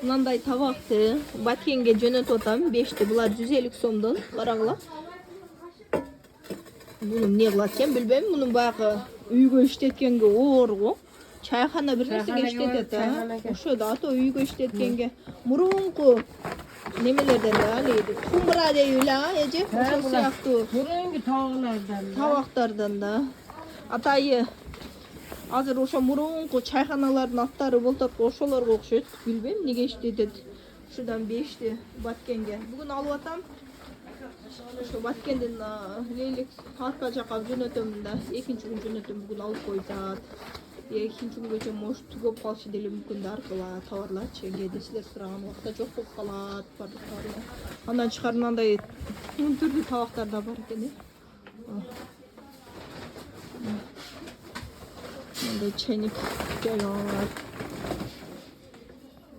Мындай табақты Баткенге жөнөтүп атам. 5'ти. Булар 150 сомдон. Карагыла. Буну эмне кылат экен билбейм. Мунун баягы үйгө иштеткенге оорго. Чайхана бир нерсеге иштетет, ошо да ата үйгө иштеткенге. Мурунку немелерден да алейди. Кумбра дейбиле, эже. Ошол сыяктуу Мурунку табактардан. табактардан да. Атайы азыр ошо мурунку чайханалардын аттары болтот, ошолорго окшойт. Билбейм эмнеге иштетет. Ушудан 5'ти Баткенге. Бүгүн алып атам. Ошо Баткенден лейлек арка жака жөнөтөм да. Экинчи күн жөнөтөм. Бүгүн алып коюшат. Экинчи күнгөчө может түгөп калышы деле мүмкүн да аркыла товарларчы. Кээде силер сураган убакта жок болуп калат. Андан тышкары мындай түрдүү табактар да бар экен. Мындай чайник жайлар.